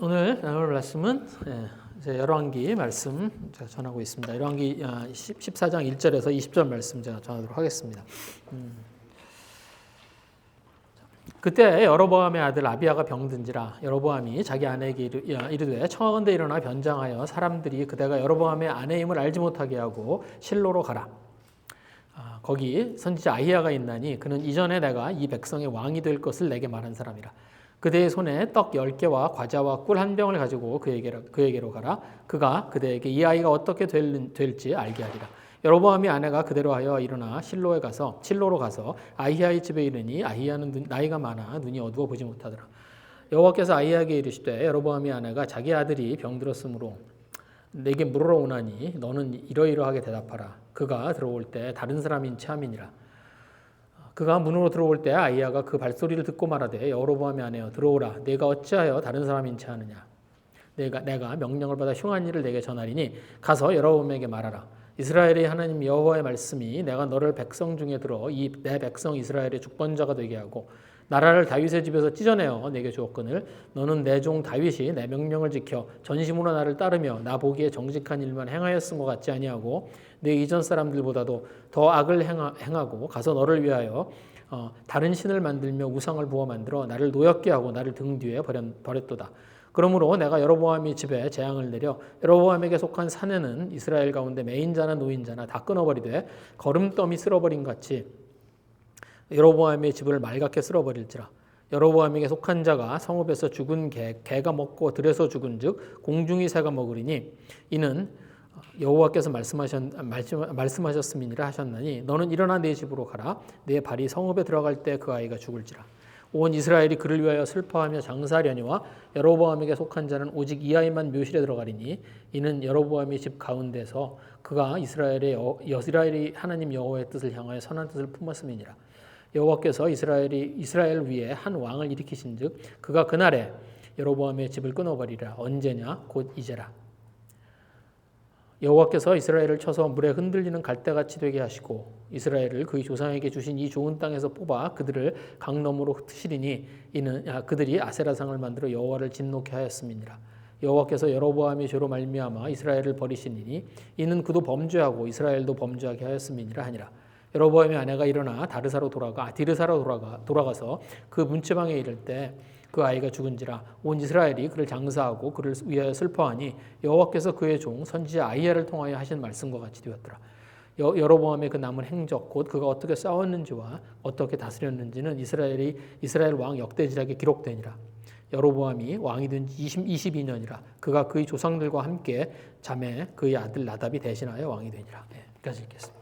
오늘 나눌 말씀은 이제 열왕기 말씀 제가 전하고 있습니다. 열왕기 14장 1절에서 20절 말씀 제가 전하도록 하겠습니다. 그때 여로보암의 아들 아비야가 병든지라 여로보암이 자기 아내에게 이르되 청하건대 일어나 변장하여 사람들이 그대가 여로보암의 아내임을 알지 못하게 하고 실로로 가라. 거기 선지자 아히야가 있나니 그는 이전에 내가 이 백성의 왕이 될 것을 내게 말한 사람이라. 그대의 손에 떡 10개와 과자와 꿀 한 병을 가지고 그에게로 가라. 그가 그대에게 이 아이가 어떻게 될지 알게 하리라. 여로보암이 아내가 그대로 하여 일어나 실로로 가서 아히야의 집에 이르니 아히야는 나이가 많아 눈이 어두워 보지 못하더라. 여호와께서 아히야에게 이르시되 여로보암이 아내가 자기 아들이 병들었으므로 내게 물으러 오나니 너는 이러이러하게 대답하라. 그가 들어올 때 다른 사람인 체함이니라. 그가 문으로 들어올 때 아히야가 그 발소리를 듣고 말하되 여로보암의 아내여 들어오라. 내가 어찌하여 다른 사람인 체하느냐. 내가 명령을 받아 흉한 일을 내게 전하리니 가서 여로보암에게 말하라. 이스라엘의 하나님 여호와의 말씀이 내가 너를 백성 중에 들어 이 내 백성 이스라엘의 주권자가 되게 하고 나라를 다윗의 집에서 찢어내어 내게 주었거늘 너는 내 종 다윗이 내 명령을 지켜 전심으로 나를 따르며 나 보기에 정직한 일만 행하였은 것 같지 아니하고 내 이전 사람들보다도 더 악을 행하고 가서 너를 위하여 다른 신을 만들며 우상을 부어 만들어 나를 노엽게 하고 나를 등 뒤에 버렸도다. 그러므로 내가 여로보암이 집에 재앙을 내려 여로보암에게 속한 사내는 이스라엘 가운데 매인자나 노인자나 다 끊어버리되 거름더미 쓸어버린 같이 여로보암의 집을 말갛게 쓸어버릴지라. 여로보암에게 속한 자가 성읍에서 죽은 개가 먹고 들에서 죽은즉 공중이 새가 먹으리니 이는 여호와께서 말씀하셨음이니라 하셨나니 너는 일어나 네 집으로 가라. 네 발이 성읍에 들어갈 때 그 아이가 죽을지라. 온 이스라엘이 그를 위하여 슬퍼하며 장사하려니와 여로보암에게 속한 자는 오직 이 아이만 묘실에 들어가리니 이는 여로보암의 집 가운데서 그가 이스라엘의 하나님 여호와의 뜻을 향하여 선한 뜻을 품었음이니라. 여호와께서 이스라엘 위에 한 왕을 일으키신즉 그가 그날에 여로보암의 집을 끊어버리라. 언제냐 곧 이제라. 여호와께서 이스라엘을 쳐서 물에 흔들리는 갈대같이 되게 하시고 이스라엘을 그의 조상에게 주신 이 좋은 땅에서 뽑아 그들을 강 너머로 흩으시리니 이는 그들이 아세라상을 만들어 여호와를 진노케 하였음이니라. 여호와께서 여로보암의 죄로 말미암아 이스라엘을 버리시니니 이는 그도 범죄하고 이스라엘도 범죄하게 하였음이니라 하니라. 여로보암의 아내가 일어나 디르사로 돌아가서 그 문채방에 이를 때 그 아이가 죽은지라. 온 이스라엘이 그를 장사하고 그를 위하여 슬퍼하니 여호와께서 그의 종 선지자 아히야를 통하여 하신 말씀과 같이 되었더라. 여로보암의 그 남은 행적 곧 그가 어떻게 싸웠는지와 어떻게 다스렸는지는 이스라엘 왕 역대지략에 기록되니라. 여로보암이 왕이 된 지 22년이라. 그가 그의 조상들과 함께 자매 그의 아들 나답이 대신하여 왕이 되니라. 여기까지 읽겠습니다.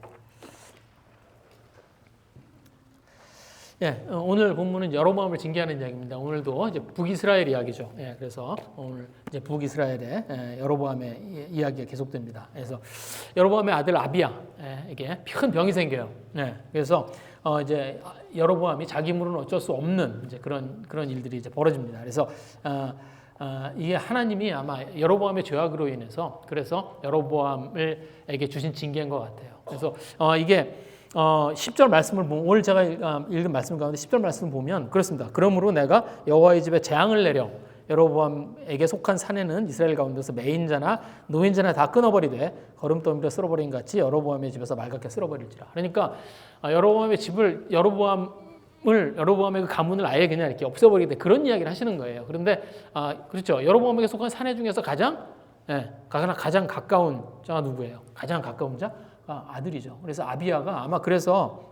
오늘 본문은 여로보암을 징계하는 이야기입니다. 오늘도 이제 북이스라엘 이야기죠. 그래서 오늘 이제 북이스라엘의 여로보암의 이야기가 계속됩니다. 그래서 여로보암의 아들 아비야에게 큰 병이 생겨요. 그래서 이제 여로보암이 자기 힘으로는 어쩔 수 없는 이제 그런 일들이 이제 벌어집니다. 그래서 이게 하나님이 아마 여로보암의 죄악으로 인해서 그래서 여로보암에게 주신 징계인 것 같아요. 그래서 이게 10절 말씀을 보면 오늘 제가 읽은 말씀 가운데 10절 말씀을 보면 그렇습니다. 그러므로 내가 여호와의 집에 재앙을 내려 여로보암에게 속한 사내는 이스라엘 가운데서 매인자나 노인자나 다 끊어버리되 거름더미로 쓸어버린 같이 여로보암의 집에서 말갛게 쓸어버릴지라. 그러니까 여로보암의 그 가문을 아예 그냥 이렇게 없애버리게 그런 이야기를 하시는 거예요. 그런데 그렇죠. 여로보암에게 속한 사내 중에서 가장 가까운 자가 누구예요? 가장 가까운 자? 아들이죠. 그래서 아비야가 아마 그래서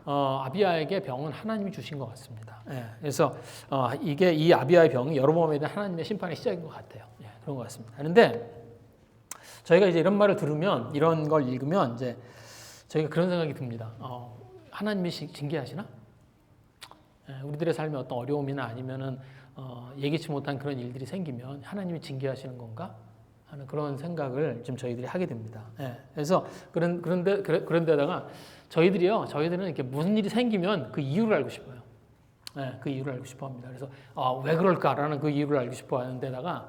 아비야에게 병은 하나님이 주신 것 같습니다. 그래서 이게 이 아비야의 병이 여로보암에 대한 하나님의 심판의 시작인 것 같아요. 그런 것 같습니다. 그런데 저희가 이제 이런 말을 들으면 이런 걸 읽으면 이제 저희가 그런 생각이 듭니다. 하나님이 징계하시나? 우리들의 삶에 어떤 어려움이나 아니면은 예기치 못한 그런 일들이 생기면 하나님이 징계하시는 건가? 하는 그런 생각을 지금 저희들이 하게 됩니다. 그래서 그런데다가 저희들은 이렇게 무슨 일이 생기면 그 이유를 알고 싶어요. 그 이유를 알고 싶어합니다. 그래서 왜 그럴까라는 그 이유를 알고 싶어하는데다가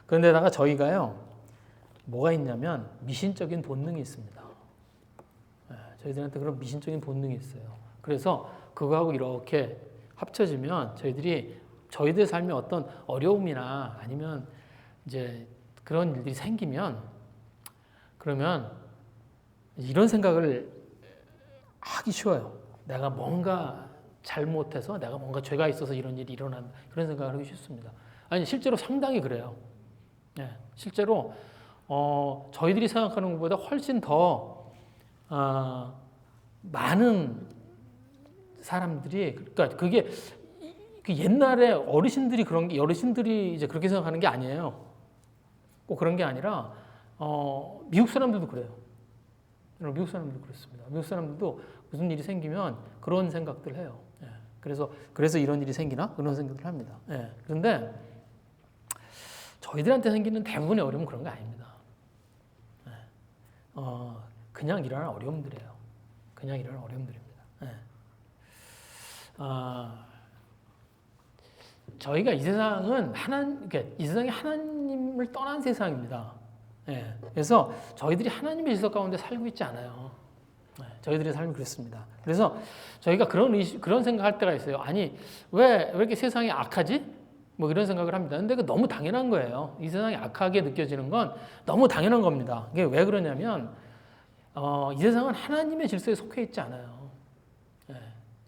그런데다가 저희가요 뭐가 있냐면 미신적인 본능이 있습니다. 저희들한테 그런 미신적인 본능이 있어요. 그래서 그거하고 이렇게 합쳐지면 저희들이 저희들의 삶에 어떤 어려움이나 아니면 이제 그런 일들이 생기면 그러면 이런 생각을 하기 쉬워요. 내가 뭔가 잘못해서 내가 뭔가 죄가 있어서 이런 일이 일어난 그런 생각을 하기 쉽습니다. 아니 실제로 상당히 그래요. 예, 실제로 저희들이 생각하는 것보다 훨씬 더 많은 사람들이 그러니까 그게 그 옛날에 어르신들이 이제 그렇게 생각하는 게 아니에요. 꼭 그런 게 아니라 미국 사람들도 그래요. 미국 사람들도 그렇습니다. 미국 사람들도 무슨 일이 생기면 그런 생각들 해요. 예. 그래서 이런 일이 생기나 그런 생각을 합니다. 예. 그런데 저희들한테 생기는 대부분의 어려움은 그런 거 아닙니다. 예. 그냥 일어나는 어려움들이에요. 그냥 일어나는 어려움들입니다. 예. 저희가 이 세상은 그러니까 이 세상이 하나님을 떠난 세상입니다. 예. 그래서 저희들이 하나님의 질서 가운데 살고 있지 않아요. 예. 저희들의 삶이 그렇습니다. 그래서 저희가 그런 생각할 때가 있어요. 아니 왜 이렇게 세상이 악하지? 뭐 이런 생각을 합니다. 근데 그 너무 당연한 거예요. 이 세상이 악하게 느껴지는 건 너무 당연한 겁니다. 이게 왜 그러냐면 이 세상은 하나님의 질서에 속해 있지 않아요. 예.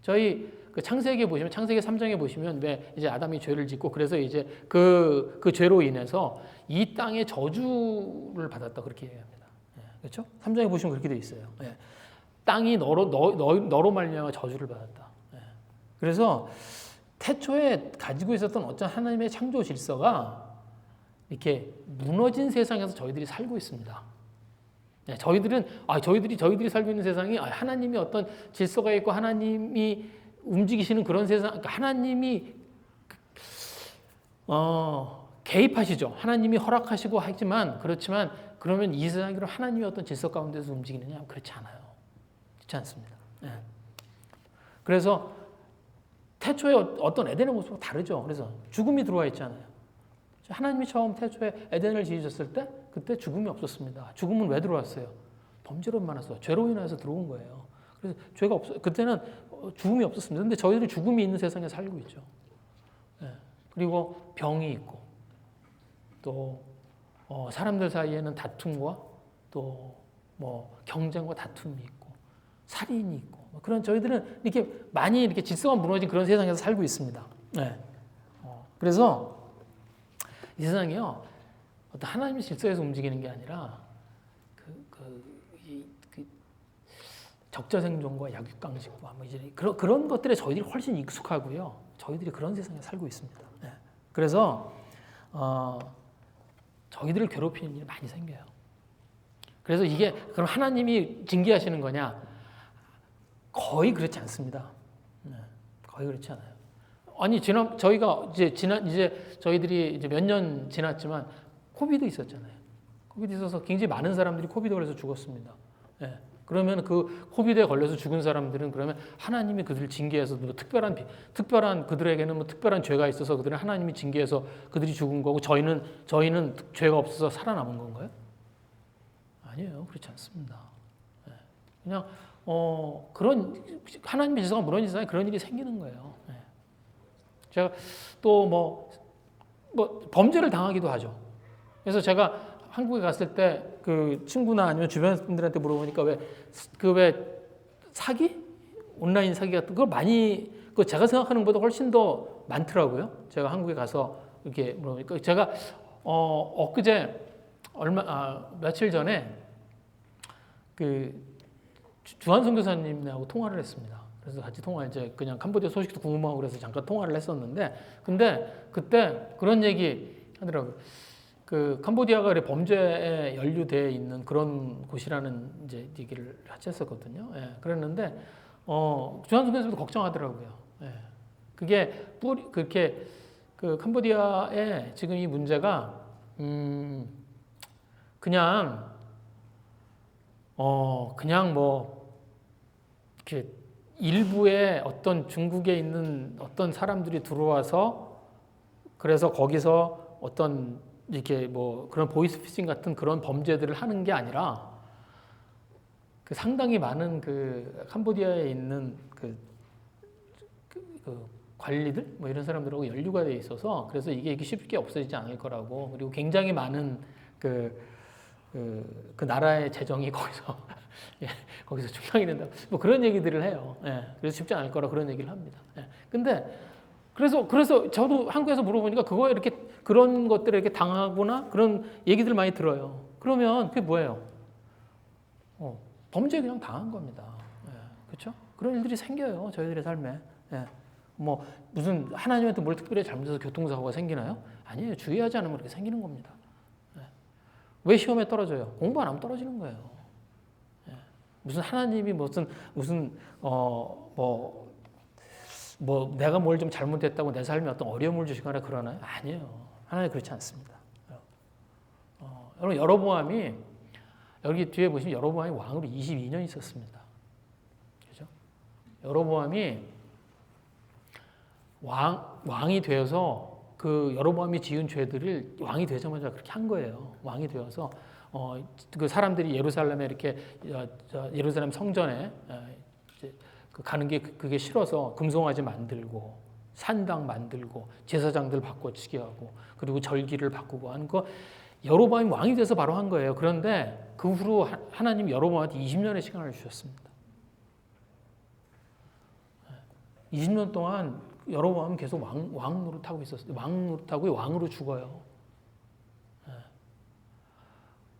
저희 그 창세기 3장에 보시면 왜 이제 아담이 죄를 짓고 그래서 이제 그 죄로 인해서 이 땅에 저주를 받았다 그렇게 얘기합니다. 예, 그렇죠? 3장에 보시면 그렇게 돼 있어요. 예, 땅이 너로 말미암아 저주를 받았다. 예, 그래서 태초에 가지고 있었던 어떤 하나님의 창조 질서가 이렇게 무너진 세상에서 저희들이 살고 있습니다. 예, 저희들이 살고 있는 세상이 하나님이 어떤 질서가 있고 하나님이 움직이시는 그런 세상, 그러니까 하나님이 개입하시죠. 하나님이 허락하시고 하지만 그렇지만 그러면 이 세상이 하나님의 어떤 질서 가운데서 움직이느냐? 그렇지 않아요. 그렇지 않습니다. 예. 그래서 태초에 어떤 에덴의 모습과 다르죠. 그래서 죽음이 들어와 있잖아요. 하나님이 처음 태초에 에덴을 지으셨을 때 그때 죽음이 없었습니다. 죽음은 왜 들어왔어요? 범죄로 인해서 죄로 인해서 들어온 거예요. 그래서 죄가 그때는 죽음이 없었습니다. 근데 저희들이 죽음이 있는 세상에 살고 있죠. 예. 그리고 병이 있고 또 사람들 사이에는 다툼과 또 뭐 경쟁과 다툼이 있고 살인이 있고 그런 저희들은 이렇게 많이 이렇게 질서가 무너진 그런 세상에서 살고 있습니다. 예. 그래서 이 세상이요 어떤 하나님의 질서에서 움직이는 게 아니라 적자생존과 약육강식과 뭐 이제 그런 것들에 저희들이 훨씬 익숙하고요. 저희들이 그런 세상에 살고 있습니다. 네. 그래서 저희들을 괴롭히는 일이 많이 생겨요. 그래서 이게 그럼 하나님이 징계하시는 거냐? 거의 그렇지 않습니다. 네. 거의 그렇지 않아요. 아니 저희가 이제 저희들이 이제 몇 년 지났지만 코비드 있었잖아요. 코비드 있어서 굉장히 많은 사람들이 코비드 걸려서 죽었습니다. 네. 그러면 그 코비드에 걸려서 죽은 사람들은 그러면 하나님이 그들을 징계해서 뭐 특별한 그들에게는 뭐 특별한 죄가 있어서 그들은 하나님이 징계해서 그들이 죽은 거고 저희는 죄가 없어서 살아남은 건가요? 아니에요. 그렇지 않습니다. 네. 그냥 그런 하나님의 질서가 무너진 세상에 그런 일이 생기는 거예요. 네. 제가 또 뭐 범죄를 당하기도 하죠. 그래서 제가 한국에 갔을 때 그 친구나 아니면 주변 분들한테 물어보니까 왜 사기? 온라인 사기 같은 거 많이 제가 생각하는 것보다 훨씬 더 많더라고요. 제가 한국에 가서 이렇게 물어보니까 제가 엊그제 며칠 전에 그 주한 선교사님하고 통화를 했습니다. 그래서 같이 이제 그냥 캄보디아 소식도 궁금하고 그래서 잠깐 통화를 했었는데 근데 그때 그런 얘기 하더라고요. 그 캄보디아가 범죄에 연루되어 있는 그런 곳이라는 이제 얘기를 하셨었거든요. 예, 그랬는데 주한 선교사님도 걱정하더라고요. 예, 그게 그렇게 그 캄보디아의 지금 이 문제가 그냥 뭐 이렇게 일부의 어떤 중국에 있는 어떤 사람들이 들어와서 그래서 거기서 어떤 이렇게 뭐 그런 보이스피싱 같은 그런 범죄들을 하는 게 아니라 그 상당히 많은 그 캄보디아에 있는 그 관리들 뭐 이런 사람들하고 연루가 돼 있어서 그래서 이게 쉽게 없어지지 않을 거라고 그리고 굉장히 많은 그 나라의 재정이 거기서 예, 거기서 충당이 된다 뭐 그런 얘기들을 해요. 예, 그래서 쉽지 않을 거라 그런 얘기를 합니다. 예, 근데 그래서 저도 한국에서 물어보니까 그거에 이렇게 그런 것들에 이렇게 당하거나 그런 얘기들 많이 들어요. 그러면 그게 뭐예요? 범죄에 그냥 당한 겁니다. 예, 그렇죠? 그런 일들이 생겨요. 저희들의 삶에. 예, 뭐 무슨 하나님한테 뭘 특별히 잘못해서 교통사고가 생기나요? 아니에요. 주의하지 않으면 그렇게 생기는 겁니다. 예. 왜 시험에 떨어져요? 공부 안 하면 떨어지는 거예요. 예. 무슨 하나님이 무슨 내가 뭘 좀 잘못했다고 내 삶에 어떤 어려움을 주시거나 그러나요? 아니에요. 하나님 그렇지 않습니다. 여러분 여로보암이 여기 뒤에 보시면 여로보암이 왕으로 22년 있었습니다. 그죠? 여로보암이 왕이 되어서 그 여로보암이 지은 죄들을 왕이 되자마자 그렇게 한 거예요. 왕이 되어서 그 사람들이 예루살렘에 이렇게 예루살렘 성전에 가는 게 그게 싫어서 금송아지 만들고 산당 만들고 제사장들 바꿔치기 하고 그리고 절기를 바꾸고 하는 거 여로보암이 왕이 돼서 바로 한 거예요. 그런데 그 후로 하나님 여로보암한테 20년의 시간을 주셨습니다. 20년 동안 여로보암은 계속 왕 노릇하고 있었어요. 왕 노릇하고 왕으로 죽어요.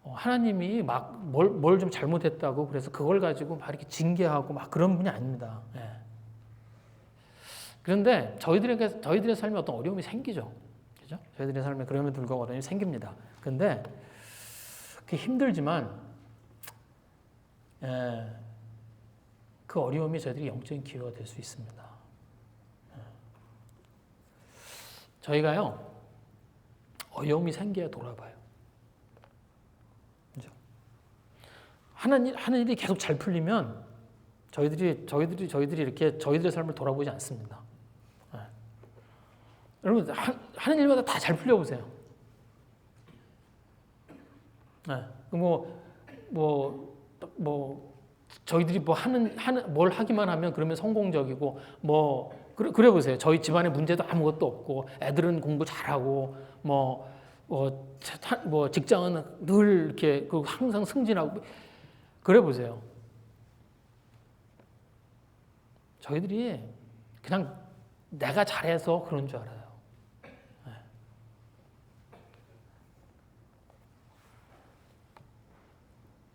하나님이 막 뭘 좀 잘못했다고 그래서 그걸 가지고 막 이렇게 징계하고 막 그런 분이 아닙니다. 그런데 저희들의 삶에 어떤 어려움이 생기죠. 그죠? 저희들의 삶에 그럼에도 불구하고 어려움이 생깁니다. 근데 그게 힘들지만 그 어려움이 저희들이 영적인 기회가 될 수 있습니다. 저희가요 어려움이 생겨야 돌아봐요. 그죠? 하는 일이 계속 잘 풀리면 저희들이 이렇게 저희들의 삶을 돌아보지 않습니다. 여러분 하는 일마다 다 잘 풀려보세요. 저희들이 뭘 하기만 하면 그러면 성공적이고 그래 보세요. 저희 집안에 문제도 아무것도 없고 애들은 공부 잘하고 직장은 늘 이렇게 항상 승진하고 그래 보세요. 저희들이 그냥 내가 잘해서 그런 줄 알아요.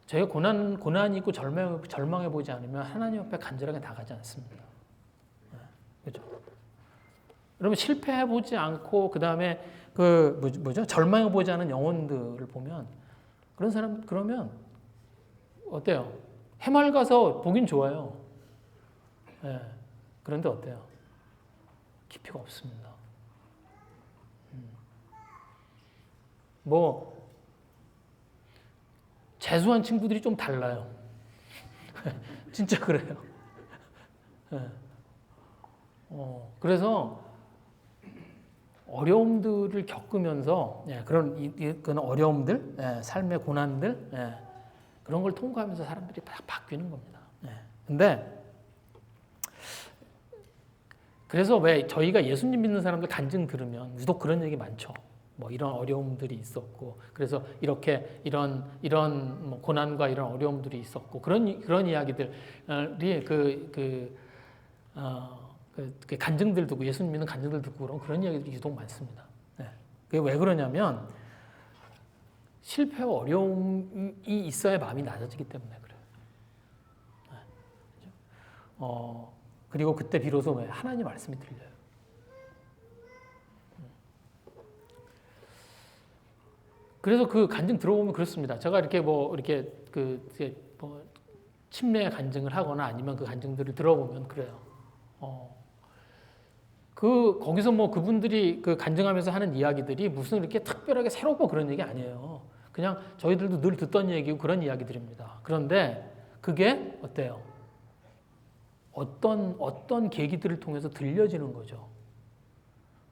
저희가 고난이 있고 절망해 보지 않으면 하나님 앞에 간절하게 나가지 않습니다. 그렇죠? 여러분 실패해 보지 않고 그 다음에 절망해 보지 않은 영혼들을 보면 그런 사람 그러면 어때요? 해맑아서 보긴 좋아요. 그런데 어때요? 깊이가 없습니다. 재수한 친구들이 좀 달라요. 진짜 그래요. 그래서 어려움들을 겪으면서 그런 어려움들, 삶의 고난들 그런 걸 통과하면서 사람들이 다 바뀌는 겁니다. 근데 그래서 왜 저희가 예수님 믿는 사람들 간증 들으면 유독 그런 얘기 많죠. 이런 어려움들이 있었고 그래서 이런 고난과 이런 어려움들이 있었고 그런 이야기들이 그 간증들 듣고 예수님 믿는 간증들 듣고 그런 이야기들이 유독 많습니다. 그게 왜 그러냐면 실패와 어려움이 있어야 마음이 낮아지기 때문에 그래요. 그리고 그때 비로소 하나님 말씀이 들려요. 그래서 그 간증 들어보면 그렇습니다. 제가 이렇게 침례 간증을 하거나 아니면 그 간증들을 들어보면 그래요. 거기서 그분들이 그 간증하면서 하는 이야기들이 무슨 이렇게 특별하게 새롭고 그런 얘기 아니에요. 그냥 저희들도 늘 듣던 얘기고 그런 이야기들입니다. 그런데 그게 어때요? 어떤 계기들을 통해서 들려지는 거죠.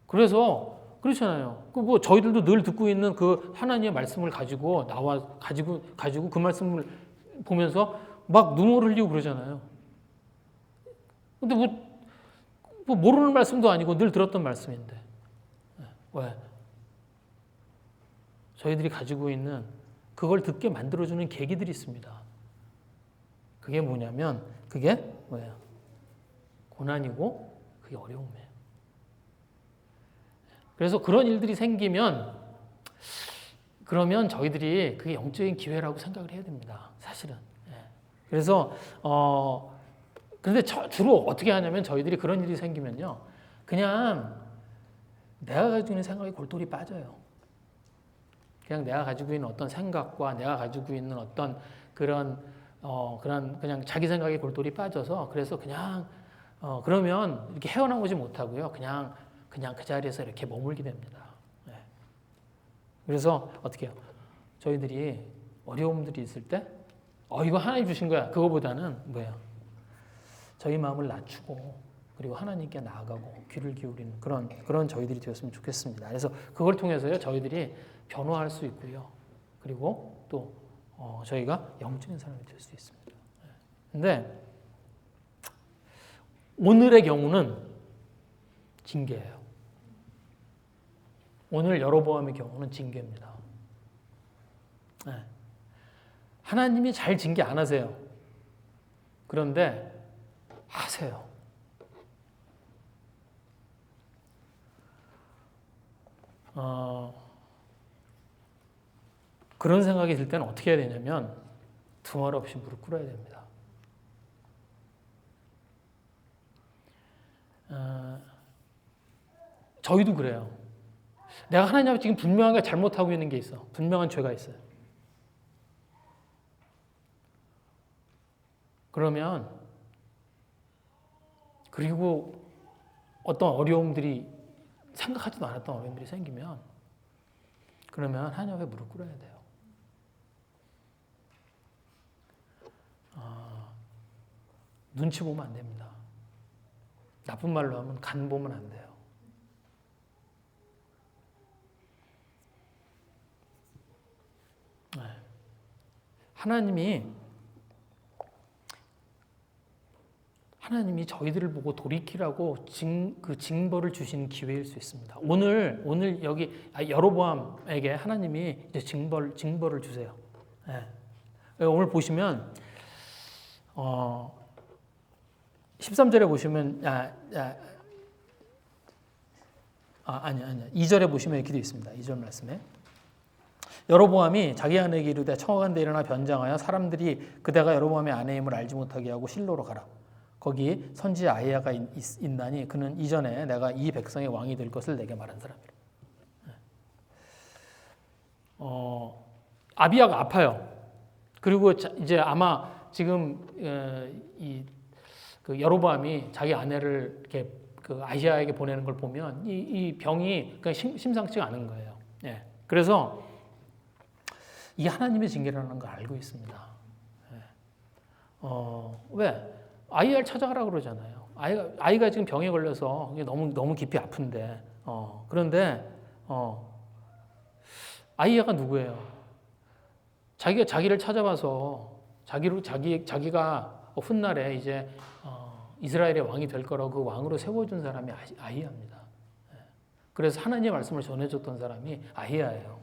그래서 그렇잖아요. 저희들도 늘 듣고 있는 그 하나님의 말씀을 가지고 그 말씀을 보면서 막 눈물을 흘리고 그러잖아요. 근데 뭐 모르는 말씀도 아니고 늘 들었던 말씀인데. 왜? 저희들이 가지고 있는 그걸 듣게 만들어주는 계기들이 있습니다. 그게 뭐냐면 그게 뭐예요? 고난이고 그게 어려움이에요. 그래서 그런 일들이 생기면 그러면 저희들이 그게 영적인 기회라고 생각을 해야 됩니다. 사실은. 그래서 근데 주로 어떻게 하냐면 저희들이 그런 일이 생기면요. 그냥 내가 가지고 있는 생각이 골똘히 빠져요. 그냥 내가 가지고 있는 어떤 생각과 내가 가지고 있는 어떤 그런 그냥 자기 생각이 골똘히 빠져서 그래서 그냥 그러면 이렇게 헤어나오지 못하고요. 그냥 그 자리에서 이렇게 머물게 됩니다. 그래서 어떻게 해요? 저희들이 어려움들이 있을 때 이거 하나님 주신 거야. 그거보다는 뭐예요? 저희 마음을 낮추고 그리고 하나님께 나아가고 귀를 기울이는 그런 저희들이 되었으면 좋겠습니다. 그래서 그걸 통해서요. 저희들이 변화할 수 있고요. 그리고 또 저희가 영적인 사람이 될 수 있습니다. 근데 오늘의 경우는 징계예요. 오늘 여로보암의 경우는 징계입니다. 하나님이 잘 징계 안 하세요. 그런데 하세요. 그런 생각이 들 때는 어떻게 해야 되냐면 두말 없이 무릎 꿇어야 됩니다. 저희도 그래요. 내가 하나님 앞에 지금 분명하게 잘못하고 있는 게 있어. 분명한 죄가 있어요. 그러면 그리고 어떤 어려움들이 생각하지도 않았던 어려움들이 생기면 그러면 하나님 앞에 무릎 꿇어야 돼요. 눈치 보면 안 됩니다. 나쁜 말로 하면 간 보면 안 돼요. 하나님이 저희들을 보고 돌이키라고 그 징벌을 주신 기회일 수 있습니다. 오늘 여기 여로보암에게 하나님이 이제 징벌을 주세요. 오늘 보시면 13절에 보시면 아니야. 2절에 보시면 이렇게 되어 있습니다. 2절 말씀에 여로보암이 자기 아내에게 이르되 청하건대 일어나 변장하여 사람들이 그대가 여로보암의 아내임을 알지 못하게 하고 실로로 가라. 거기 선지 아히야가 있나니 그는 이전에 내가 이 백성의 왕이 될 것을 내게 말한 사람이라. 아비야가 아파요. 그리고 이제 아마 지금 그 여로보암이 자기 아내를 이렇게 그 아히야에게 보내는 걸 보면 이 병이 심상치가 않은 거예요. 그래서 이 하나님의 징계라는 걸 알고 있습니다. 왜? 아이를 찾아가라 그러잖아요. 아이가 지금 병에 걸려서 너무 깊이 아픈데, 그런데, 아이가 누구예요? 자기를 찾아봐서, 자기가 훗날에 이제, 이스라엘의 왕이 될 거라고 그 왕으로 세워준 사람이 아히야입니다. 그래서 하나님의 말씀을 전해줬던 사람이 아히야예요.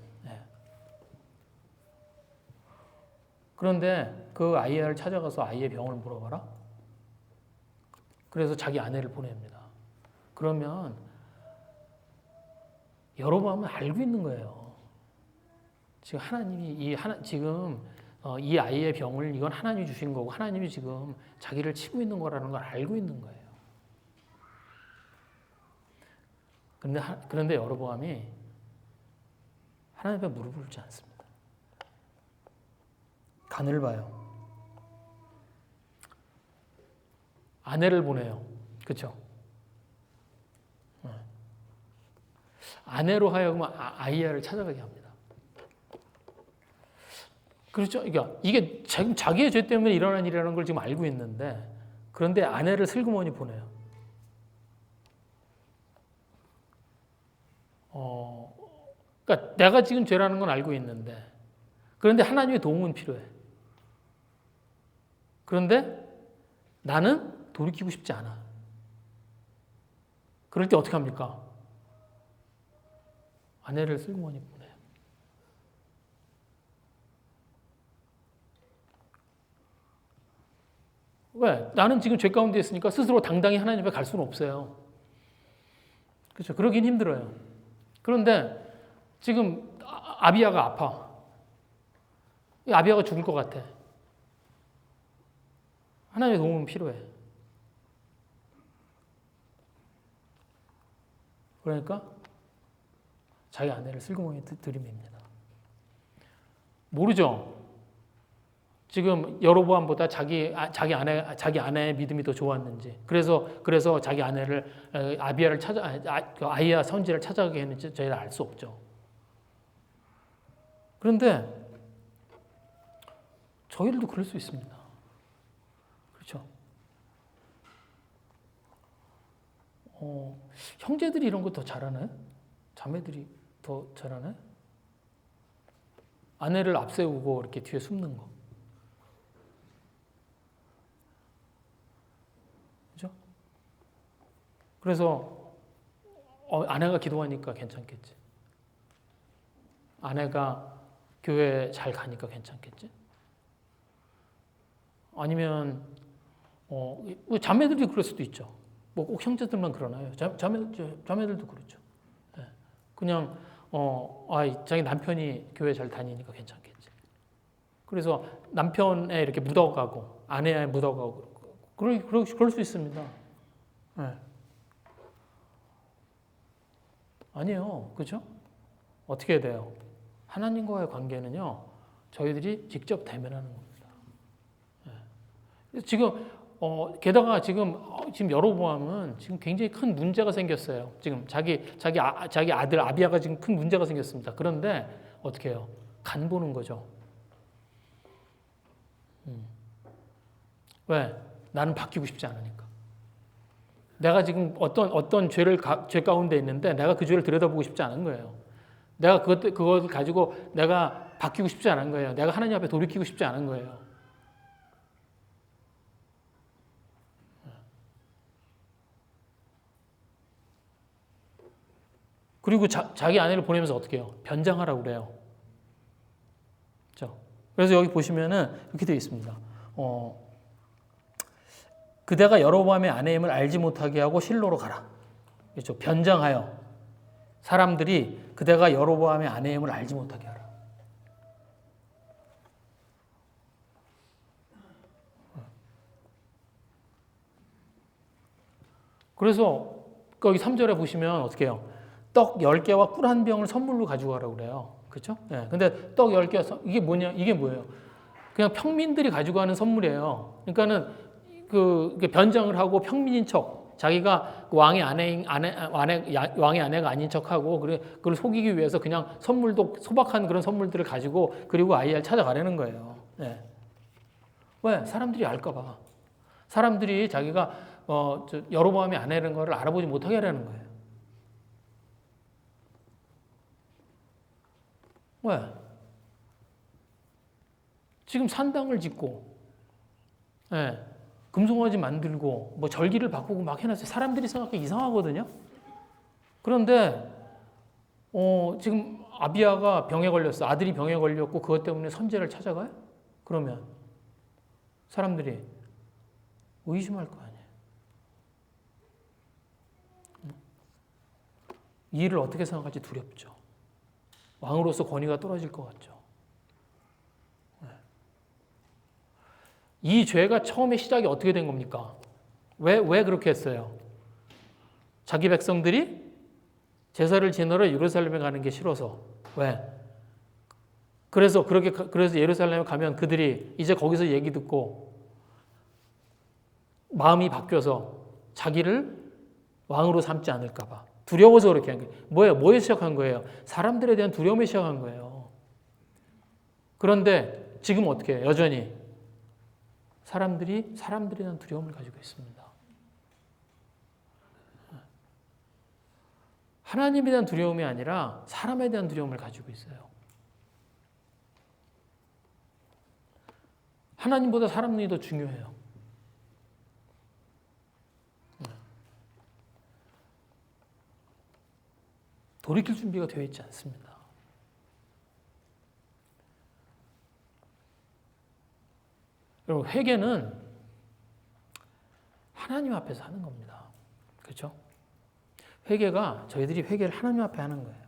그런데 그 아히야를 찾아가서 아이의 병을 물어봐라? 그래서 자기 아내를 보냅니다. 그러면 여로보암은 알고 있는 거예요. 지금 하나님이 지금 이 아이의 병을 이건 하나님이 주신 거고 하나님이 지금 자기를 치고 있는 거라는 걸 알고 있는 거예요. 그런데 여로보암이 하나님 앞에 무릎을 꿇지 않습니다. 간을 봐요. 아내를 보내요. 그렇죠? 아내로 하여금 아히야를 찾아가게 합니다. 그렇죠? 그러니까 이게 지금 자기의 죄 때문에 일어난 일이라는 걸 지금 알고 있는데 그런데 아내를 슬그머니 보내요. 그러니까 내가 지금 죄라는 건 알고 있는데 그런데 하나님의 도움은 필요해. 그런데 나는 돌이키고 싶지 않아. 그럴 때 어떻게 합니까? 아내를 슬그머니 보내요. 왜? 나는 지금 죄 가운데 있으니까 스스로 당당히 하나님 앞에 갈 수는 없어요. 그렇죠? 그러긴 힘들어요. 그런데 지금 아비야가 아파. 아비야가 죽을 것 같아. 하나님의 도움은 필요해. 그러니까 자기 아내를 슬그머니 들이밉니다. 모르죠. 지금 여로보암보다 자기 아내의 믿음이 더 좋았는지, 그래서 자기 아내를 아비야를 아이야 선지를 찾아가게 했는지 저희는 알 수 없죠. 그런데 저희들도 그럴 수 있습니다. 그렇죠? 형제들이 이런 거 더 잘하나요? 자매들이 더 잘하나요? 아내를 앞세우고 이렇게 뒤에 숨는 거. 그죠? 그래서 아내가 기도하니까 괜찮겠지. 아내가 교회 잘 가니까 괜찮겠지. 아니면 자매들이 그럴 수도 있죠. 뭐 꼭 형제들만 그러나요? 자매들도 그렇죠. 그냥 자기 남편이 교회 잘 다니니까 괜찮겠지. 그래서 남편에 이렇게 묻어가고 아내에 묻어가고 그럴 수 있습니다. 네. 아니에요. 그죠? 어떻게 해야 돼요? 하나님과의 관계는요, 저희들이 직접 대면하는 겁니다. 네. 지금 게다가 지금 여로보암은 지금 굉장히 큰 문제가 생겼어요. 지금 자기 아들 아비야가 지금 큰 문제가 생겼습니다. 그런데 어떻게 해요? 간 보는 거죠. 왜? 나는 바뀌고 싶지 않으니까. 내가 지금 어떤 죄 가운데 있는데 내가 그 죄를 들여다보고 싶지 않은 거예요. 내가 그것을 가지고 내가 바뀌고 싶지 않은 거예요. 내가 하나님 앞에 돌이키고 싶지 않은 거예요. 그리고 자기 아내를 보내면서 어떻게 해요? 변장하라고 그래요. 그렇죠? 그래서 여기 보시면은 이렇게 되어 있습니다. 그대가 여로보암의 아내임을 알지 못하게 하고 실로로 가라. 그렇죠? 변장하여 사람들이 그대가 여로보암의 아내임을 알지 못하게 하라. 그래서 거기 3절에 보시면 어떻게 해요? 떡 10개와 꿀 한 병을 선물로 가지고 가라고 그래요. 그렇죠? 네. 근데 떡 10개 이게 뭐예요? 그냥 평민들이 가지고 가는 선물이에요. 그러니까는 그 변장을 하고 평민인 척 자기가 왕의 왕의 아내가 아닌 척하고 그걸 속이기 위해서 그냥 소박한 그런 선물들을 가지고 그리고 아이를 찾아가려는 거예요. 네. 왜? 사람들이 알까봐. 사람들이 자기가 여로보암의 아내라는 걸 알아보지 못하게 하려는 거예요. 왜? 지금 산당을 짓고, 예, 금송아지 만들고, 뭐 절기를 바꾸고 막 해놨어요. 사람들이 생각하기 이상하거든요. 그런데 지금 아비야가 병에 걸렸어. 아들이 병에 걸렸고 그것 때문에 선제를 찾아가요? 그러면 사람들이 의심할 거 아니에요. 이 일을 어떻게 생각할지 두렵죠. 왕으로서 권위가 떨어질 것 같죠. 이 죄가 처음에 시작이 어떻게 된 겁니까? 왜 그렇게 했어요? 자기 백성들이 제사를 지내러 예루살렘에 가는 게 싫어서. 왜? 그래서 예루살렘에 가면 그들이 이제 거기서 얘기 듣고 마음이 바뀌어서 자기를 왕으로 삼지 않을까 봐. 두려워서 그렇게 한 거예요. 뭐에 시작한 거예요? 사람들에 대한 두려움에 시작한 거예요. 그런데 지금 어떻게 해요? 여전히 사람들에 대한 두려움을 가지고 있습니다. 하나님에 대한 두려움이 아니라 사람에 대한 두려움을 가지고 있어요. 하나님보다 사람이 더 중요해요. 돌이킬 준비가 되어 있지 않습니다. 여러분, 회개는 하나님 앞에서 하는 겁니다. 그렇죠? 회개가 저희들이 회개를 하나님 앞에 하는 거예요.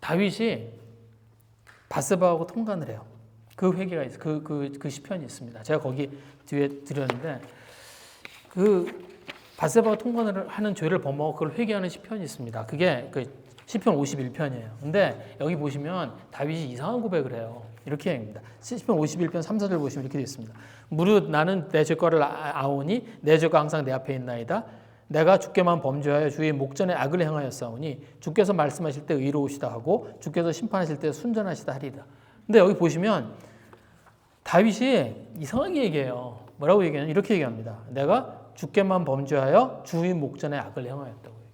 다윗이 밧세바하고 통관을 해요. 그 회개가 있어. 그 시편이 있습니다. 제가 거기 뒤에 드렸는데 그 밧세바와 통관을 하는 죄를 범하고 그걸 회개하는 시편이 있습니다. 그게 그 시편 51편이에요. 근데 여기 보시면 다윗이 이상한 고백을 해요. 이렇게 합니다. 시편 51편 3, 4절 보시면 이렇게 되어 있습니다. 무릇 나는 내 죄과를 아오니 내 죄가 항상 내 앞에 있나이다. 내가 주께만 범죄하여 주의 목전에 악을 행하였사오니 주께서 말씀하실 때 의로우시다 하고 주께서 심판하실 때 순전하시다 하리다. 근데 여기 보시면 다윗이 이상하게 얘기해요. 뭐라고 얘기하냐면 이렇게 얘기합니다. 내가 주께만 범죄하여 주의 목전에 악을 행하였다고 얘기해요.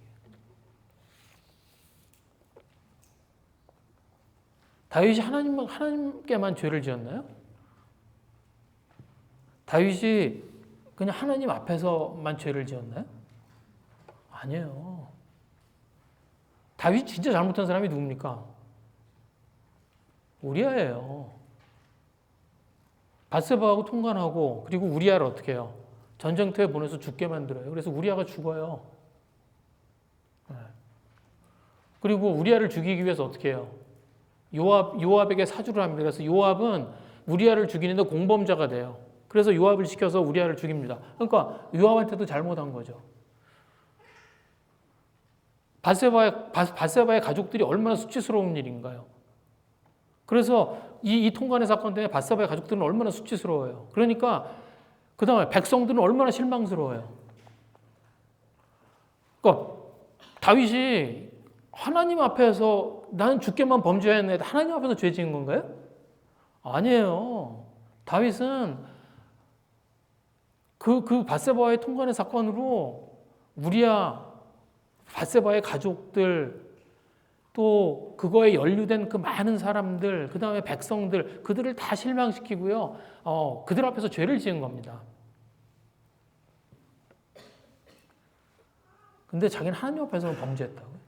다윗이 하나님께만 죄를 지었나요? 다윗이 그냥 하나님 앞에서만 죄를 지었나요? 아니에요. 다윗 진짜 잘못한 사람이 누굽니까? 우리아예요. 밧세바하고 통관하고 그리고 우리아를 어떻게 해요? 전쟁터에 보내서 죽게 만들어요. 그래서 우리아가 죽어요. 그리고 우리아를 죽이기 위해서 어떻게 해요? 요압에게 사주를 합니다. 그래서 요압은 우리아를 죽이는데 공범자가 돼요. 그래서 요압을 시켜서 우리아를 죽입니다. 그러니까 요압한테도 잘못한 거죠. 밧세바의 가족들이 얼마나 수치스러운 일인가요? 그래서 이 통관의 사건 때문에 밧세바의 가족들은 얼마나 수치스러워요. 그러니까 그 다음에 백성들은 얼마나 실망스러워요. 그러니까 다윗이 하나님 앞에서 나는 주께만 범죄했는데 하나님 앞에서 죄 지은 건가요? 아니에요. 다윗은 그 밧세바의 통관의 사건으로 우리야 밧세바의 가족들 또 그거에 연루된 그 많은 사람들 그 다음에 백성들 그들을 다 실망시키고요. 그들 앞에서 죄를 지은 겁니다. 근데 자기는 하나님 앞에서는 범죄했다고요.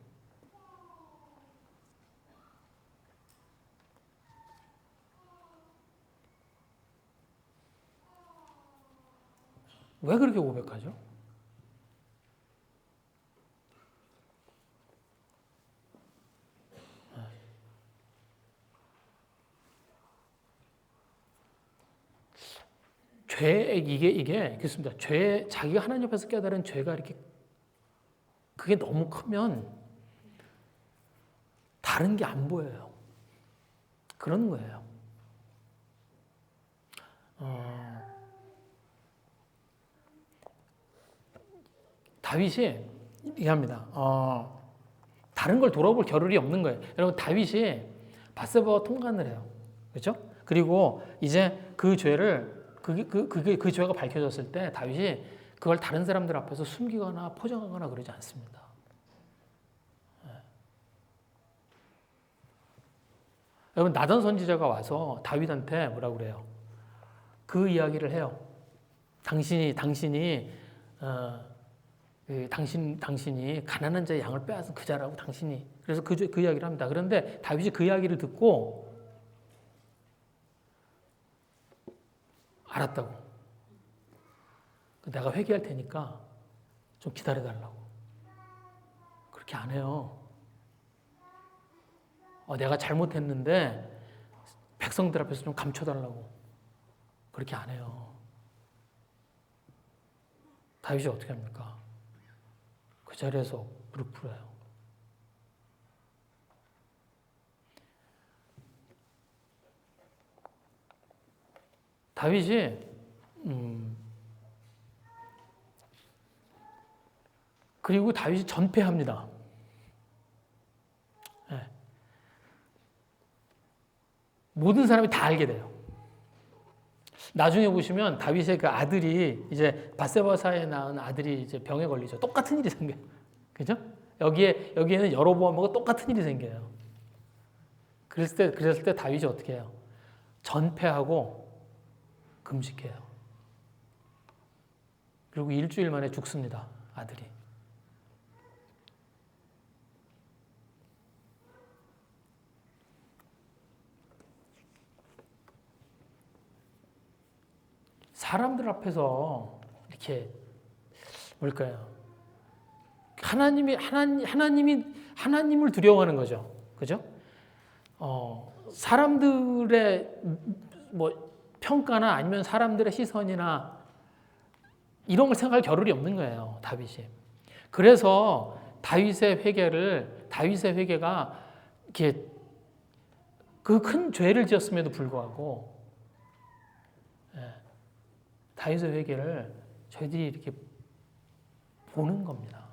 왜 그렇게 고백하죠? 이게 그렇습니다. 자기가 하나님 앞에서 깨달은 죄가 이렇게 그게 너무 크면 다른 게 안 보여요. 그런 거예요. 다윗이 얘기합니다. 다른 걸 돌아볼 겨를이 없는 거예요. 여러분 다윗이 밧세바와 통관을 해요. 그렇죠? 그리고 이제 그 죄를 그 죄가 밝혀졌을 때 다윗이 그걸 다른 사람들 앞에서 숨기거나 포장하거나 그러지 않습니다. 여러분 나단 선지자가 와서 다윗한테 뭐라고 그래요? 그 이야기를 해요. 당신이 가난한 자의 양을 빼앗은 그 자라고 당신이 그래서 그 이야기를 합니다. 그런데 다윗이 그 이야기를 듣고 알았다고. 내가 회개할 테니까 좀 기다려달라고. 그렇게 안 해요. 내가 잘못했는데 백성들 앞에서 좀 감춰달라고. 그렇게 안 해요. 다윗이 어떻게 합니까? 그 자리에서 무릎 꿇어요. 다윗이 그리고 다윗이 전폐합니다. 네. 모든 사람이 다 알게 돼요. 나중에 보시면 다윗의 그 아들이 이제 밧세바 사이에 낳은 아들이 이제 병에 걸리죠. 똑같은 일이 생겨요. 그죠? 여기에는 여로보암하고 똑같은 일이 생겨요. 그랬을 때 다윗이 어떻게 해요? 전폐하고 금식해요. 그리고 일주일 만에 죽습니다. 아들이. 사람들 앞에서 이렇게 뭘까요? 하나님을 두려워하는 거죠. 그죠? 사람들의 뭐 평가나 아니면 사람들의 시선이나 이런 걸 생각할 겨를이 없는 거예요. 다윗이. 그래서 다윗의 회개가 이렇게 그 큰 죄를 지었음에도 불구하고 다윗의 회개를 저희들이 이렇게 보는 겁니다.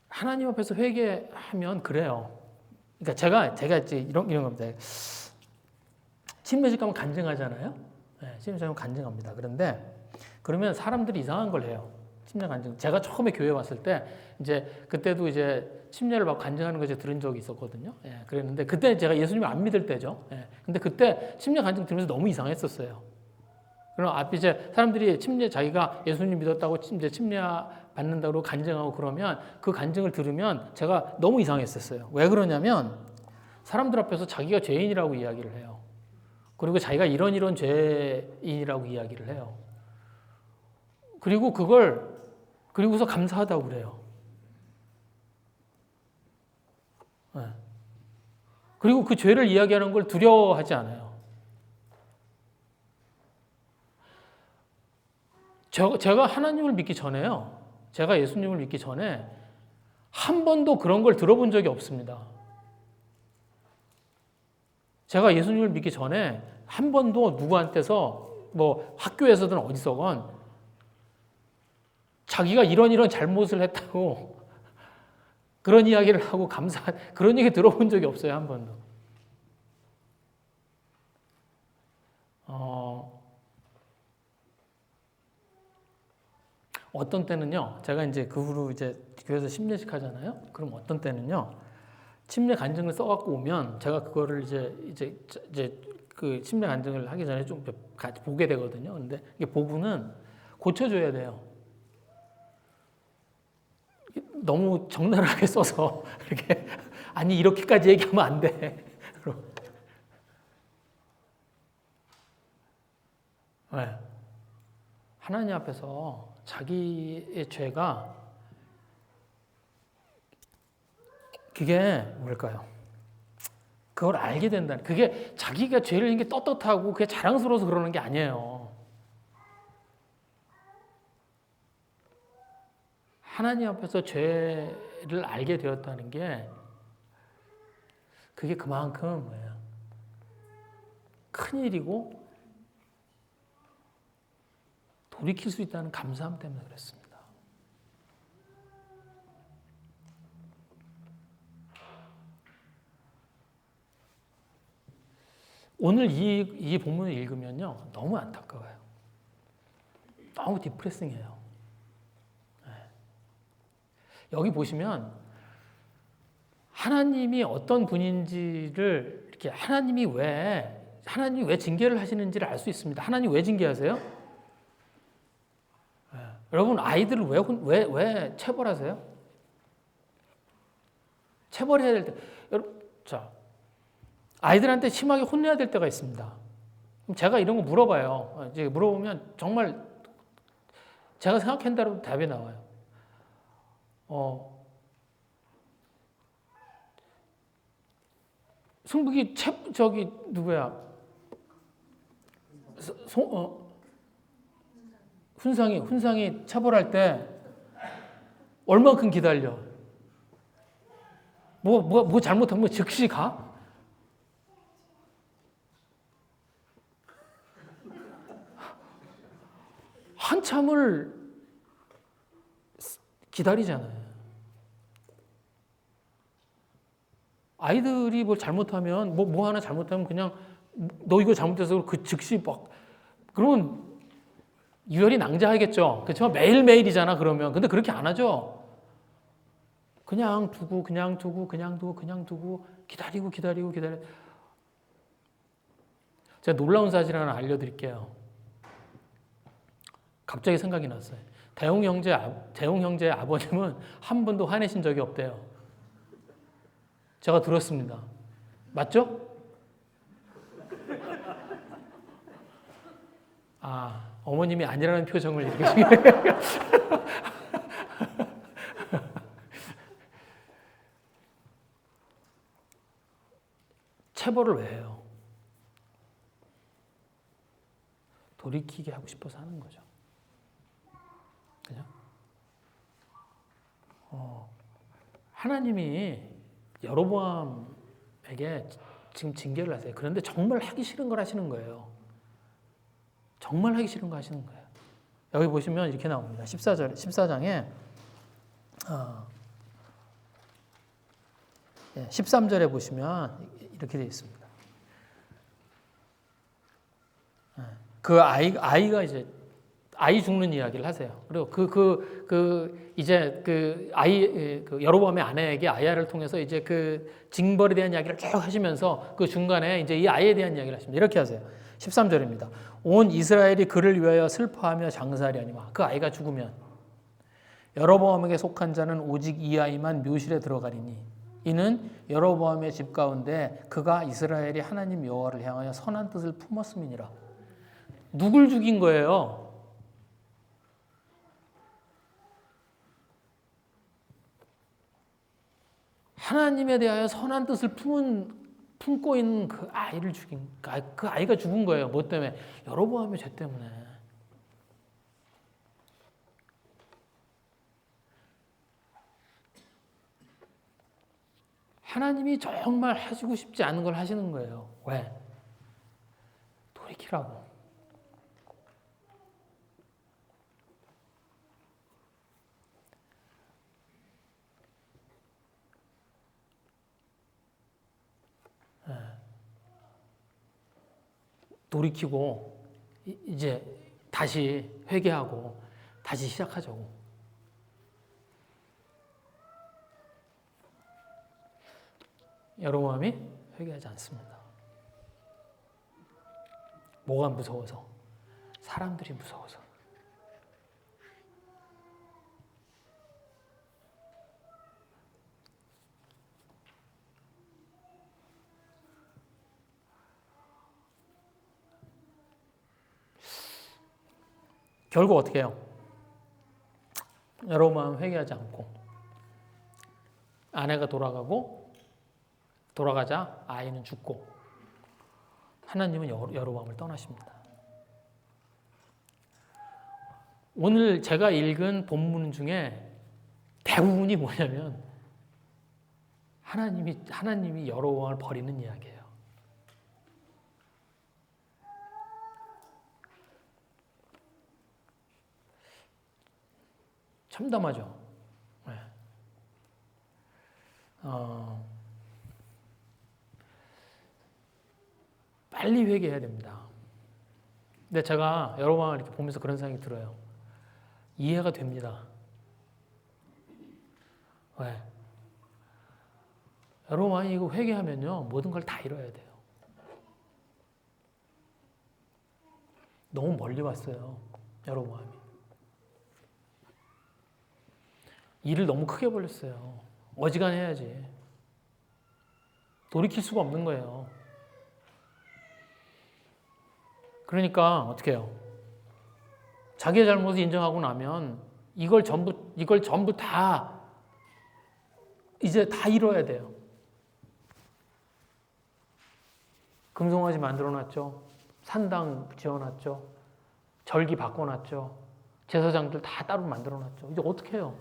하나님 앞에서 회개하면 그래요. 그러니까 제가 이제 이런 겁니다. 침례식 가면 간증하잖아요. 네, 침례식 가면 간증합니다. 그런데 그러면 사람들이 이상한 걸 해요. 침례 간증. 제가 처음에 교회 왔을 때 이제 그때도 이제 침례를 받고 간증하는 거 들은 적이 있었거든요. 예, 그랬는데 그때 제가 예수님을 안 믿을 때죠. 예, 근데 그때 침례 간증 들으면서 너무 이상했었어요. 그럼 앞에 이제 사람들이 자기가 예수님 믿었다고 이제 침례 받는다고 간증하고 그러면 그 간증을 들으면 제가 너무 이상했었어요. 왜 그러냐면 사람들 앞에서 자기가 죄인이라고 이야기를 해요. 그리고 자기가 이런 죄인이라고 이야기를 해요. 그리고서 감사하다고 그래요. 네. 그리고 그 죄를 이야기하는 걸 두려워하지 않아요. 제가 하나님을 믿기 전에요. 제가 예수님을 믿기 전에 한 번도 그런 걸 들어본 적이 없습니다. 제가 예수님을 믿기 전에 한 번도 누구한테서 뭐 학교에서든 어디서건 자기가 이런 잘못을 했다고 그런 이야기를 하고 그런 얘기 들어본 적이 없어요. 한 번도. 어떤 때는요, 제가 이제 그 후로 이제 교회에서 침례식 하잖아요. 그럼 어떤 때는요, 침례 간증을 써갖고 오면 제가 그거를 이제 그 침례 간증을 하기 전에 좀 같이 보게 되거든요. 근데 이게 보고는 고쳐줘야 돼요. 너무 적나라하게 써서 이렇게 아니 이렇게까지 얘기하면 안 돼. 네. 하나님 앞에서 자기의 죄가 그게 뭘까요? 그걸 알게 된다는 그게 자기가 죄를 지은 게 떳떳하고 그게 자랑스러워서 그러는 게 아니에요. 하나님 앞에서 죄를 알게 되었다는 게 그게 그만큼 뭐예요? 큰일이고 돌이킬 수 있다는 감사함 때문에 그랬습니다. 오늘 이 본문을 읽으면요. 너무 안타까워요. 너무 디프레싱해요. 네. 여기 보시면 하나님이 어떤 분인지를 이렇게 하나님이 왜 징계를 하시는지를 알 수 있습니다. 하나님 왜 징계하세요? 여러분 아이들을 왜 체벌하세요? 체벌해야 될 때, 자 아이들한테 심하게 혼내야 될 때가 있습니다. 그럼 제가 이런 거 물어봐요. 이제 물어보면 정말 제가 생각한 대로 답이 나와요. 승북이 누구야? 훈상이 체벌할 때 얼마큼 기다려? 뭐 잘못하면 즉시 가? 한참을 기다리잖아요. 아이들이 뭐 잘못하면 뭐 하나 잘못하면 그냥 너 이거 잘못해서 그 즉시 그러면 유혈이 낭자하겠죠. 그렇지만 매일매일이잖아, 그러면. 근데 그렇게 안 하죠. 그냥 두고, 기다리고. 제가 놀라운 사실 하나 알려드릴게요. 갑자기 생각이 났어요. 대웅 형제의 아버님은 한 번도 화내신 적이 없대요. 제가 들었습니다. 맞죠? 아, 어머님이 아니라는 표정을 이렇게 체벌을 왜 해요? 돌이키게 하고 싶어서 하는 거죠. 그죠? 하나님이 여로보암에게 지금 징계를 하세요. 그런데 정말 하기 싫은 걸 하시는 거예요. 정말 하기 싫은 거 하시는 거예요. 여기 보시면 이렇게 나옵니다. 14장에 13절에 보시면 이렇게 되어 있습니다. 그 아이가 이제 아이 죽는 이야기를 하세요. 그리고 이제 여로보암의 아내에게 아야를 통해서 이제 그 징벌에 대한 이야기를 쭉 하시면서 그 중간에 이제 이 아이에 대한 이야기를 하십니다. 이렇게 하세요. 13절입니다. 온 이스라엘이 그를 위하여 슬퍼하며 장사하려니와 그 아이가 죽으면 여로보암에게 속한 자는 오직 이 아이만 묘실에 들어가리니 이는 여로보암의 집 가운데 그가 이스라엘이 하나님 여호와를 향하여 선한 뜻을 품었음이니라. 누굴 죽인 거예요? 하나님에 대하여 선한 뜻을 품고 있는 그 아이를 죽인, 그 아이가 죽은 거예요. 뭐 때문에? 여로보암의 죄 때문에. 하나님이 정말 하시고 싶지 않은 걸 하시는 거예요. 왜? 돌이키라고. 돌이키고 이제 다시 회개하고 다시 시작하자고. 여로보암이 회개하지 않습니다. 뭐가 무서워서? 사람들이 무서워서. 결국 어떻게 해요? 여로보암 회개하지 않고 아내가 돌아가자 아이는 죽고 하나님은 여로보암을 떠나십니다. 오늘 제가 읽은 본문 중에 대부분이 뭐냐면 하나님이 여로보암을 버리는 이야기예요. 참담하죠. 네. 빨리 회개해야 됩니다. 근데 제가 여로보암을 이렇게 보면서 그런 생각이 들어요. 이해가 됩니다. 왜? 여로보암이 이거 회개하면요 모든 걸 다 잃어야 돼요. 너무 멀리 왔어요. 여로보암이. 일을 너무 크게 벌렸어요. 어지간해야지. 돌이킬 수가 없는 거예요. 그러니까 어떻게 해요? 자기의 잘못을 인정하고 나면 이걸 전부 다 이제 다 잃어야 돼요. 금송아지 만들어놨죠. 산당 지어놨죠. 절기 바꿔놨죠. 제사장들 다 따로 만들어놨죠. 이제 어떻게 해요?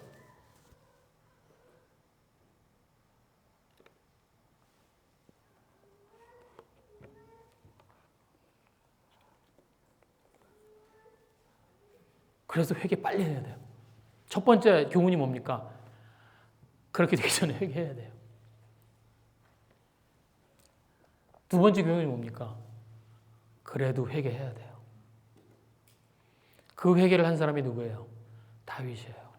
그래서 회개 빨리 해야 돼요. 첫 번째 교훈이 뭡니까? 그렇게 되기 전에 회개해야 돼요. 두 번째 교훈이 뭡니까? 그래도 회개해야 돼요. 그 회개를 한 사람이 누구예요? 다윗이에요.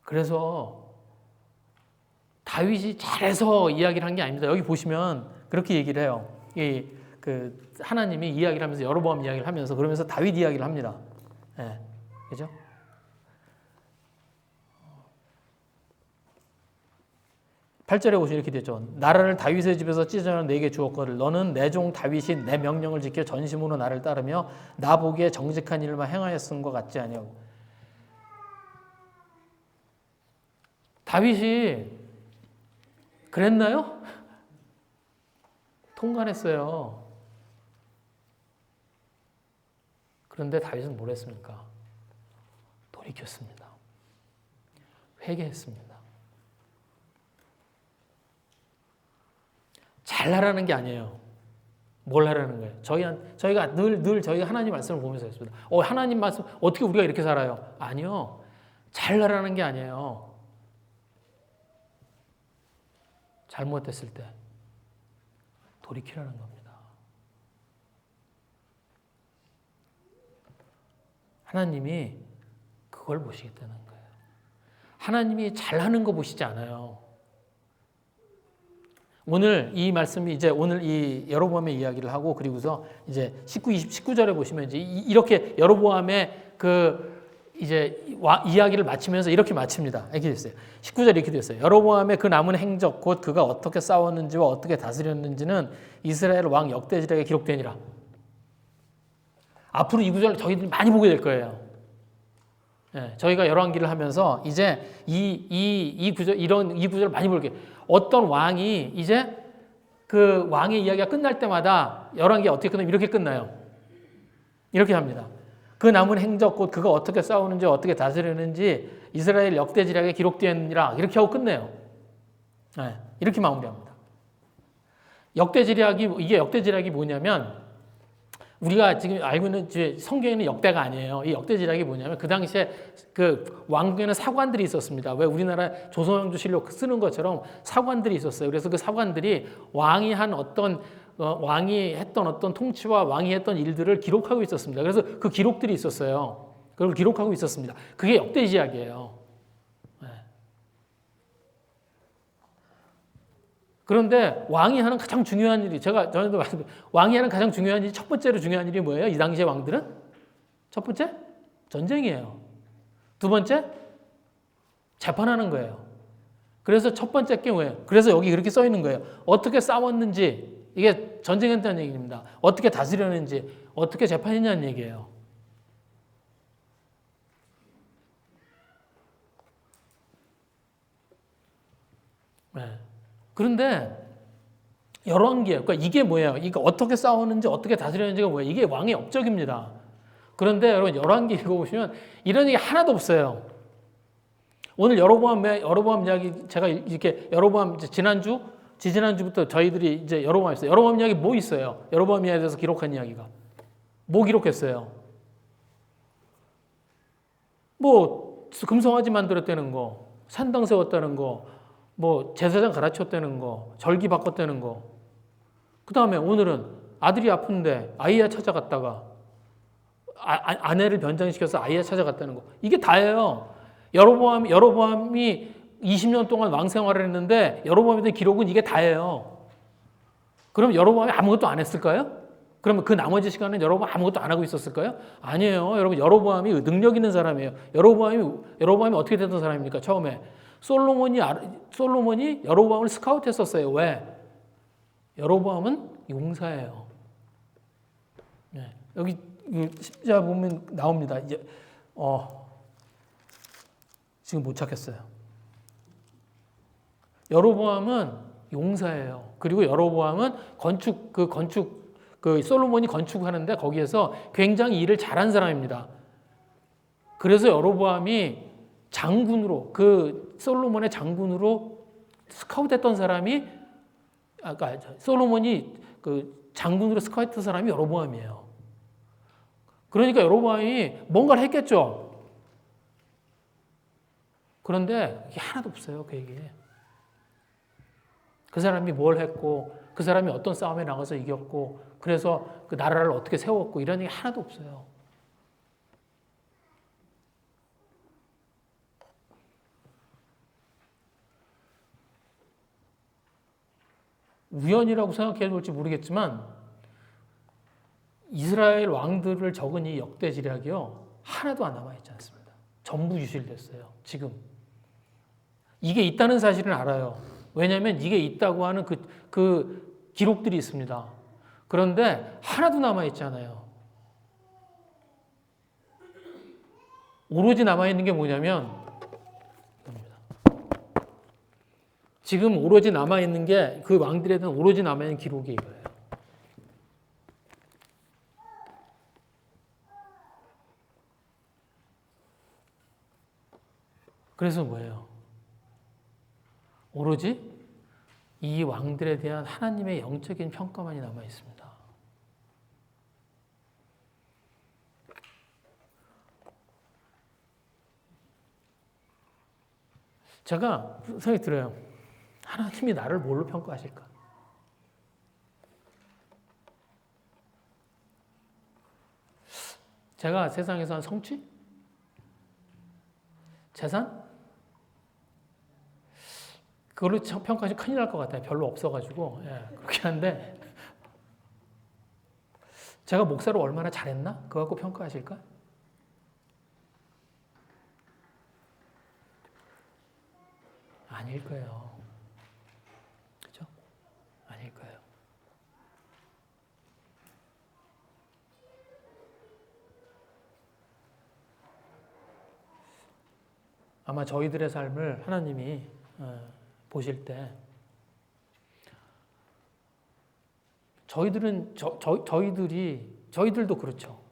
그래서 다윗이 잘해서 이야기를 한 게 아닙니다. 여기 보시면 그렇게 얘기를 해요. 그 하나님이 이야기를 하면서 여로보암 이야기를 하면서 그러면서 다윗 이야기를 합니다. 예, 그죠? 8절에 보시면 이렇게 되죠. 나라를 다윗의 집에서 찢어져 내게 주었거늘 너는 내 종 다윗이 내 명령을 지켜 전심으로 나를 따르며 나 보기에 정직한 일만 행하였음과 같지 아니하고. 다윗이 그랬나요? 통관했어요. 그런데 다윗은 뭘 했습니까? 돌이켰습니다. 회개했습니다. 잘하라는 게 아니에요. 뭘 하라는 거예요? 저희가 늘 저희가 하나님 말씀을 보면서 했습니다. 하나님 말씀 어떻게 우리가 이렇게 살아요? 아니요. 잘하라는 게 아니에요. 잘못했을 때 돌이키라는 겁니다. 하나님이 그걸 보시겠다는 거예요. 하나님이 잘하는 거 보시지 않아요. 오늘 이 말씀이 이제 오늘 이 여로보암의 이야기를 하고 그리고서 이제 19절에 보시면 이제 이렇게 여로보암의 이제 이야기를 마치면서 이렇게 마칩니다. 이렇게 됐어요. 19절에 이렇게 됐어요. 여로보암의 그 남은 행적 곧 그가 어떻게 싸웠는지와 어떻게 다스렸는지는 이스라엘 왕 역대지략에 기록되니라. 앞으로 이 구절 저희들이 많이 보게 될 거예요. 예, 저희가 열왕기를 하면서 이제 이 구절을 많이 볼게요. 어떤 왕이 이제 그 왕의 이야기가 끝날 때마다 열왕기 어떻게 끝나면 이렇게 끝나요. 이렇게 합니다. 그 남은 행적 곧 그가 어떻게 싸우는지 어떻게 다스리는지 이스라엘 역대지략에 기록되니라 이렇게 하고 끝내요. 네, 이렇게 마무리합니다. 이게 역대지략이 뭐냐면 우리가 지금 알고 있는 성경에는 역대가 아니에요. 이 역대지략이 뭐냐면 그 당시에 그 왕국에는 사관들이 있었습니다. 왜 우리나라 조선왕조실록 쓰는 것처럼 사관들이 있었어요. 그래서 그 사관들이 왕이 했던 어떤 통치와 왕이 했던 일들을 기록하고 있었습니다. 그래서 그 기록들이 있었어요. 그걸 기록하고 있었습니다. 그게 역대지략이에요. 네. 그런데 왕이 하는 가장 중요한 일이 전에도 왕이 하는 가장 중요한 일이 첫 번째로 중요한 일이 뭐예요? 이 당시의 왕들은 첫 번째 전쟁이에요. 두 번째 재판하는 거예요. 그래서 첫 번째 게 뭐예요? 그래서 여기 그렇게 써 있는 거예요. 어떻게 싸웠는지 이게 전쟁했다는 얘기입니다. 어떻게 다스렸는지 어떻게 재판했냐는 얘기예요. 네. 그런데 열왕기예요. 그러니까 이게 뭐예요? 이거 어떻게 싸우는지 어떻게 다스리는지가 뭐예요? 이게 왕의 업적입니다. 그런데 여러분 열왕기 읽어보시면 이런 얘기 하나도 없어요. 오늘 여로보암 이야기 제가 이렇게 여로보암 지지난주부터 저희들이 이제 여로보암 했어요. 여로보암 이야기 뭐 있어요? 여로보암 이야기에 대해서 기록한 이야기가 뭐 기록했어요? 뭐 금송아지 만들었다는 거, 산당 세웠다는 거, 뭐 제사장 갈아치웠다는 거, 절기 바꿨다는 거. 그 다음에 오늘은 아들이 아픈데 아이야 찾아갔다가 아내를 변장시켜서 아이야 찾아갔다는 거. 이게 다예요. 여로보암이 20년 동안 왕 생활을 했는데 여로보암에 대한 기록은 이게 다예요. 그럼 여로보암이 아무것도 안 했을까요? 그러면 그 나머지 시간은 여로보암 아무것도 안 하고 있었을까요? 아니에요. 여러분 여로보암이 능력 있는 사람이에요. 여로보암이 어떻게 됐던 사람입니까? 처음에 솔로몬이 여로보암을 스카우트했었어요. 왜? 여로보암은 용사예요. 네. 여기 십자 보면 나옵니다. 이제 지금 못 찾겠어요. 여로보암은 용사예요. 그리고 여로보암은 솔로몬이 건축하는데 거기에서 굉장히 일을 잘한 사람입니다. 그래서 여로보암이 솔로몬의 장군으로 스카우트했던 사람이 솔로몬이 장군으로 스카우트했던 사람이 여로보암이에요. 그러니까 여로보암이 뭔가를 했겠죠. 그런데 이게 하나도 없어요. 그 얘기에. 그 사람이 뭘 했고 그 사람이 어떤 싸움에 나가서 이겼고 그래서 그 나라를 어떻게 세웠고 이런 얘기 하나도 없어요. 우연이라고 생각해 볼지 모르겠지만 이스라엘 왕들을 적은 이 역대 지략이요 하나도 안 남아있지 않습니다. 전부 유실됐어요. 지금 이게 있다는 사실은 알아요. 왜냐하면 이게 있다고 하는 그 기록들이 있습니다. 그런데 하나도 남아있잖아요. 오로지 남아있는 게 뭐냐면 지금 오로지 남아있는 게 그 왕들에 대한 오로지 남아있는 기록이 이거예요. 그래서 뭐예요? 오로지 이 왕들에 대한 하나님의 영적인 평가만이 남아있습니다. 제가 생각이 들어요. 하나님이 나를 뭘로 평가하실까? 제가 세상에서 한 성취? 재산? 그걸로 평가하시면 큰일 날 것 같아요. 별로 없어가지고. 예, 그렇긴 한데. 제가 목사로 얼마나 잘했나? 그거 갖고 평가하실까? 아닐 거예요. 그죠? 아닐 거예요. 아마 저희들의 삶을 하나님이 보실 때 저희들도 그렇죠.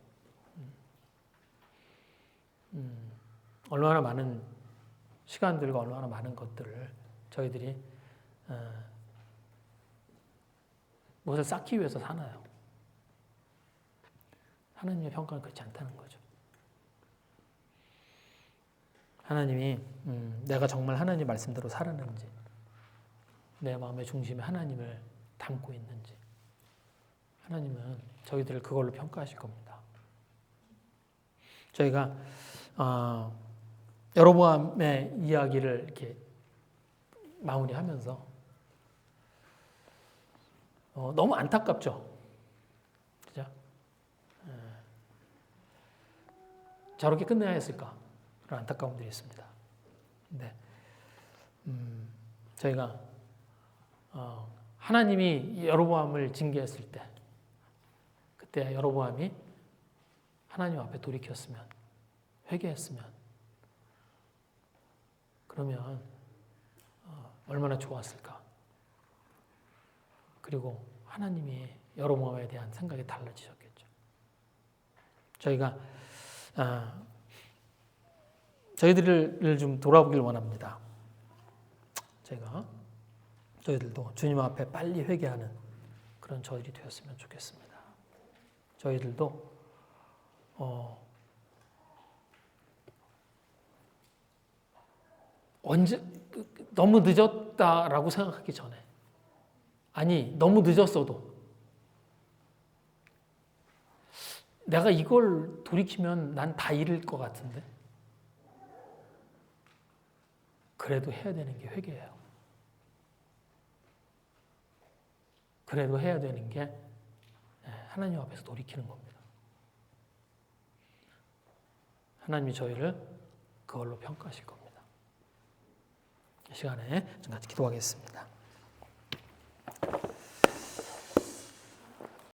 얼마나 많은 시간들과 얼마나 많은 것들을 저희들이 무엇을 쌓기 위해서 사나요? 하나님의 평가는 그렇지 않다는 거죠. 하나님이 내가 정말 하나님 말씀대로 살았는지, 내 마음의 중심에 하나님을 담고 있는지, 하나님은 저희들을 그걸로 평가하실 겁니다. 저희가 여로보암의 이야기를 이렇게 마무리하면서 너무 안타깝죠. 그죠? 저렇게 끝내야 했을까? 그런 안타까움들이 있습니다. 근데 저희가 하나님이 여로보암을 징계했을 때, 그때 여로보암이 하나님 앞에 돌이켰으면, 회개했으면, 그러면 얼마나 좋았을까? 그리고 하나님이 여로보암에 대한 생각이 달라지셨겠죠. 저희가 저희들을 좀 돌아보길 원합니다. 저희들도 주님 앞에 빨리 회개하는 그런 저희들이 되었으면 좋겠습니다. 저희들도 언제 너무 늦었다라고 생각하기 전에, 아니 너무 늦었어도 내가 이걸 돌이키면 난 다 잃을 것 같은데 그래도 해야 되는 게 회개예요. 그래도 해야 되는 게 하나님 앞에서 돌이키는 겁니다. 하나님이 저희를 그걸로 평가하실 겁니다. 이 시간에 좀 같이 기도하겠습니다.